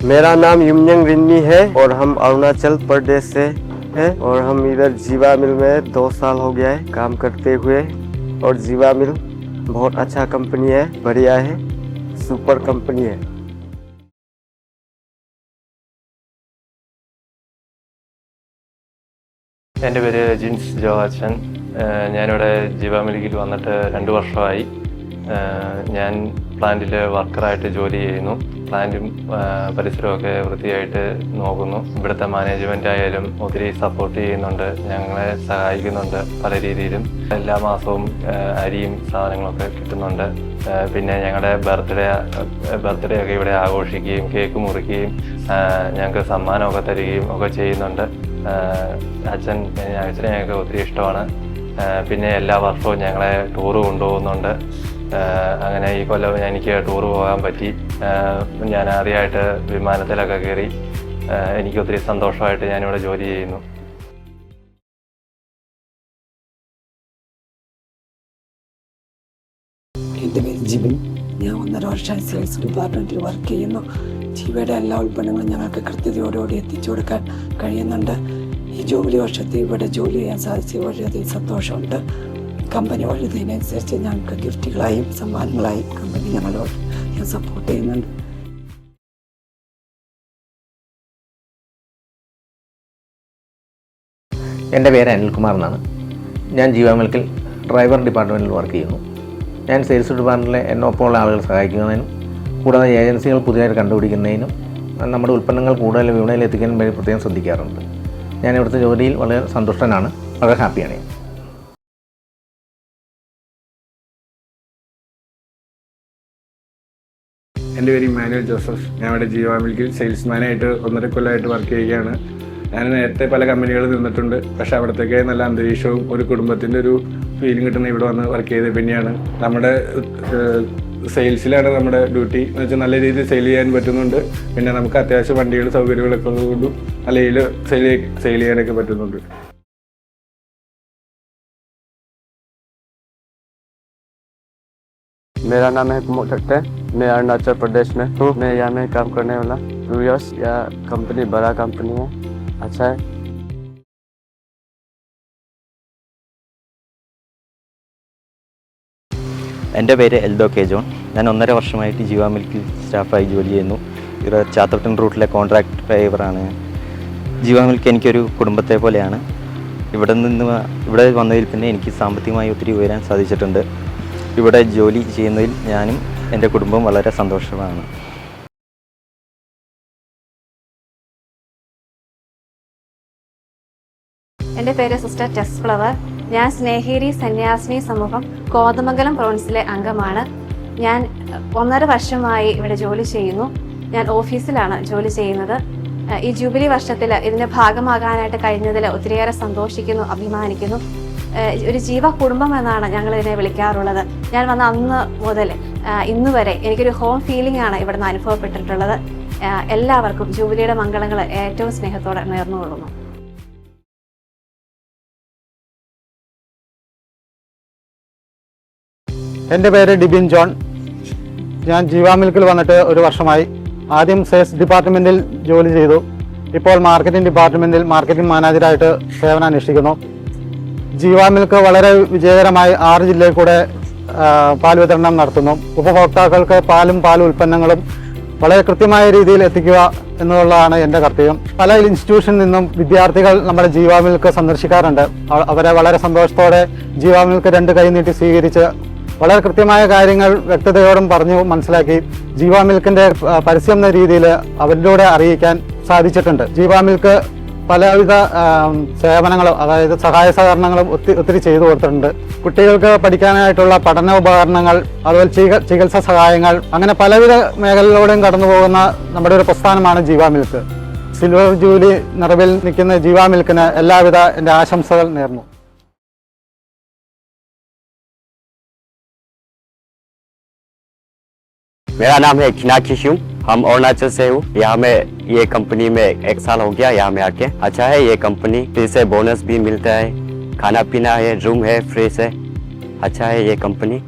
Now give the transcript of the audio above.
मेरा नाम युमयंग रिन्नी है और हम अरुणाचल प्रदेश से हैं और हम इधर जीवा मिल में 2 साल हो गया है काम करते हुए। और जीवा मिल बहुत अच्छा कंपनी है, बढ़िया है, सुपर कंपनी है। എൻ്റെ പേര് ജിൻസ് ജോഹാച്ചൻ. ഞാനിവിടെ ജീവ മിൽക്കിൽ വന്നിട്ട് 2 വർഷമായി. ഞാൻ പ്ലാന്റിൽ വർക്കറായിട്ട് ജോലി ചെയ്യുന്നു. പ്ലാന്റും പരിസരമൊക്കെ വൃത്തിയായിട്ട് നോക്കുന്നു. ഇവിടുത്തെ മാനേജ്മെൻ്റ് ആയാലും ഒത്തിരി സപ്പോർട്ട് ചെയ്യുന്നുണ്ട്, ഞങ്ങളെ സഹായിക്കുന്നുണ്ട് പല രീതിയിലും. എല്ലാ മാസവും അരിയും സാധനങ്ങളൊക്കെ കിട്ടുന്നുണ്ട്. പിന്നെ ഞങ്ങളുടെ ബർത്ത്ഡേ ഒക്കെ ഇവിടെ ആഘോഷിക്കുകയും കേക്ക് മുറിക്കുകയും ഞങ്ങൾക്ക് സമ്മാനമൊക്കെ തരികയും ഒക്കെ ചെയ്യുന്നുണ്ട്. അച്ഛനെ ഞങ്ങൾക്ക് ഒത്തിരി ഇഷ്ടമാണ്. പിന്നെ എല്ലാ വർഷവും ഞങ്ങളെ ടൂറ് കൊണ്ടുപോകുന്നുണ്ട്. അങ്ങനെ ഈ കൊല്ലം എനിക്ക് ടൂറ് പോകാൻ പറ്റി. ഞാൻ ആദ്യമായിട്ട് വിമാനത്തിലൊക്കെ കയറി. എനിക്ക് ഒത്തിരി സന്തോഷമായിട്ട് ഞാനിവിടെ ജോലി ചെയ്യുന്നു. എൻ്റെ പേര് ജിബിൻ. ഞാൻ 1.5 വർഷമായി സെയിൽസ് ഡിപ്പാർട്ട്മെൻറ്റിൽ വർക്ക് ചെയ്യുന്നു. ജീവയുടെ എല്ലാ ഉൽപ്പന്നങ്ങളും ഞങ്ങൾക്ക് കൃത്യതയോടുകൂടി എത്തിച്ചു കൊടുക്കാൻ കഴിയുന്നുണ്ട്. ഈ ജോലി വർഷത്തിൽ ഇവിടെ ജോലി ചെയ്യാൻ സാധിച്ച വളരെയധികം സന്തോഷമുണ്ട്. കമ്പനി വഴുതിനനുസരിച്ച് ഞങ്ങൾക്ക് ഗിഫ്റ്റുകളായും സമ്മാനങ്ങളായും കമ്പനി ഞങ്ങളോട് സപ്പോർട്ട് ചെയ്യുന്നുണ്ട്. എൻ്റെ പേര് അനിൽകുമാർ എന്നാണ്. ഞാൻ ജീവ മിൽക്കിൽ ഡ്രൈവർ ഡിപ്പാർട്ട്മെൻറ്റിൽ വർക്ക് ചെയ്യുന്നു. ഞാൻ സെയിൽസ് ഡിപ്പാർട്ട്മെൻറ്റിലെ എന്നൊപ്പമുള്ള ആളുകൾ സഹായിക്കുന്നതിനും കൂടാതെ ഏജൻസികൾ പുതിയതായിട്ട് കണ്ടുപിടിക്കുന്നതിനും നമ്മുടെ ഉൽപ്പന്നങ്ങൾ കൂടുതൽ വിപണിയിൽ എത്തിക്കാൻ വേണ്ടി പ്രത്യേകം ശ്രദ്ധിക്കാറുണ്ട്. ഞാൻ ഇവിടുത്തെ ജോലിയിൽ വളരെ സന്തുഷ്ടനാണ്, വളരെ ഹാപ്പിയാണ്. എൻ്റെ പേര് ഇമ്മാനുവൽ ജോസഫ്. ഞാൻ ഇവിടെ ജീവ മിൽക്കിൽ സെയിൽസ്മാനായിട്ട് 1.5 കൊല്ലമായിട്ട് വർക്ക് ചെയ്യുകയാണ്. ഞാൻ നേരത്തെ പല കമ്പനികളിൽ നിന്നിട്ടുണ്ട്. പക്ഷേ അവിടത്തേക്ക് നല്ല അന്തരീക്ഷവും ഒരു കുടുംബത്തിൻ്റെ ഒരു ഫീലിംഗ് കിട്ടുന്ന ഇവിടെ വന്ന് വർക്ക് ചെയ്ത് പിന്നെയാണ്. നമ്മുടെ സെയിൽസിലാണ് നമ്മുടെ ഡ്യൂട്ടി എന്ന് വെച്ചാൽ നല്ല രീതിയിൽ സെയിൽ ചെയ്യാൻ പറ്റുന്നുണ്ട്. പിന്നെ നമുക്ക് അത്യാവശ്യം വണ്ടികൾ സൗകര്യങ്ങളൊക്കെ ഉള്ളതുകൊണ്ടും നല്ല രീതിയിൽ സെയിൽ ചെയ്യാനൊക്കെ പറ്റുന്നുണ്ട്. मेरा नाम है कुमार ठट्टे. मैं अरुणाचल प्रदेश में हूँ. मैं यहाँ में काम करने वाला 2 इयर्स. यह कंपनी बड़ा कंपनी है, अच्छा है. എൻ്റെ പേര് എൽദോ കെ ജോൺ. ഞാൻ 1.5 വർഷമായിട്ട് ജീവ മിൽക്കിൽ സ്റ്റാഫായി ജോലി ചെയ്യുന്നു. ഇവിടെ ചാത്തട്ടൻ റൂട്ടിലെ കോൺട്രാക്ട് ഡ്രൈവറാണ്. ജീവ മിൽക്ക് എനിക്കൊരു കുടുംബത്തെ പോലെയാണ്. ഇവിടെ വന്നതിൽ പിന്നെ എനിക്ക് സാമ്പത്തികമായി ഒത്തിരി ഉയരാൻ സാധിച്ചിട്ടുണ്ട്. ഇവിടെ ജോലി ചെയ്യുന്നതിൽ ഞാനും എൻ്റെ കുടുംബവും വളരെ സന്തോഷമാണ്. എൻ്റെ പേര് സിസ്റ്റർ ടെസ് ഫ്ലവർ. ഞാൻ സ്നേഹേരി സന്യാസിനി സമൂഹം കോതമംഗലം പ്രൊവിൻസിലെ അംഗമാണ്. ഞാൻ 1.5 വർഷമായി ഇവിടെ ജോലി ചെയ്യുന്നു. ഞാൻ ഓഫീസിലാണ് ജോലി ചെയ്യുന്നത്. ഈ ജൂബിലി വർഷത്തിൽ ഇതിൻ്റെ ഭാഗമാകാനായിട്ട് കഴിഞ്ഞതിൽ ഒത്തിരിയേറെ സന്തോഷിക്കുന്നു, അഭിമാനിക്കുന്നു. ഒരു ജീവ കുടുംബം എന്നാണ് ഞങ്ങൾ ഇതിനെ വിളിക്കാറുള്ളത്. ഞാൻ വന്ന അന്ന് മുതൽ ഇന്ന് വരെ എനിക്കൊരു ഹോം ഫീലിംഗ് ആണ് ഇവിടുന്ന് അനുഭവപ്പെട്ടിട്ടുള്ളത്. എല്ലാവർക്കും ജൂബിലിയുടെ മംഗളങ്ങൾ ഏറ്റവും സ്നേഹത്തോടെ നേർന്നുകൊള്ളുന്നു. എൻ്റെ പേര് ഡിബിൻ ജോൺ. ഞാൻ ജീവ മിൽക്കിൽ വന്നിട്ട് 1 വർഷമായി. ആദ്യം സെയിൽസ് ഡിപ്പാർട്ട്മെൻറ്റിൽ ജോലി ചെയ്തു. ഇപ്പോൾ മാർക്കറ്റിംഗ് ഡിപ്പാർട്ട്മെൻറ്റിൽ മാർക്കറ്റിംഗ് മാനേജറായിട്ട് സേവനം അനുഷ്ഠിക്കുന്നു. ജീവ മിൽക്ക് വളരെ വിജയകരമായി 6 ജില്ലയിൽ കൂടെ പാൽ വിതരണം നടത്തുന്നു. ഉപഭോക്താക്കൾക്ക് പാലും ഉൽപ്പന്നങ്ങളും വളരെ കൃത്യമായ രീതിയിൽ എത്തിക്കുക എന്നുള്ളതാണ് എൻ്റെ കർത്തവ്യം. പല ഇൻസ്റ്റിറ്റ്യൂഷനിൽ നിന്നും വിദ്യാർത്ഥികൾ നമ്മുടെ ജീവ മിൽക്ക് സന്ദർശിക്കാറുണ്ട്. അവരെ വളരെ സന്തോഷത്തോടെ ജീവ മിൽക്ക് 2 കൈ നീട്ടി സ്വീകരിച്ച് വളരെ കൃത്യമായ കാര്യങ്ങൾ വ്യക്തതയോടും പറഞ്ഞു മനസ്സിലാക്കി ജീവ മിൽക്കിൻ്റെ പരസ്യം എന്ന രീതിയിൽ അവരിലൂടെ അറിയിക്കാൻ സാധിച്ചിട്ടുണ്ട്. ജീവ മിൽക്ക് പലവിധ സേവനങ്ങളും, അതായത് സഹായ സഹകരണങ്ങളും ഒത്തിരി ചെയ്തു കൊടുത്തിട്ടുണ്ട്. കുട്ടികൾക്ക് പഠിക്കാനായിട്ടുള്ള പഠനോപകരണങ്ങൾ, അതുപോലെ ചികിത്സാ സഹായങ്ങൾ, അങ്ങനെ പലവിധ മേഖലകളിലൂടെയും കടന്നു പോകുന്ന നമ്മുടെ ഒരു പ്രസ്ഥാനമാണ് ജീവ മിൽക്ക്. സിൽവർ ജൂബിലി നിറവിൽ നിൽക്കുന്ന ജീവ മിൽക്കിന് എല്ലാവിധ എൻ്റെ ആശംസകൾ നേർന്നു. मेरा नाम है खिनाकी शिव. हम अरुणाचल से हूँ. यहाँ में ये कंपनी में 1 साल हो गया यहाँ में आके. अच्छा है ये कंपनी. फिर से बोनस भी मिलता है, खाना पीना है, रूम है, फ्रेश है. अच्छा है ये कंपनी.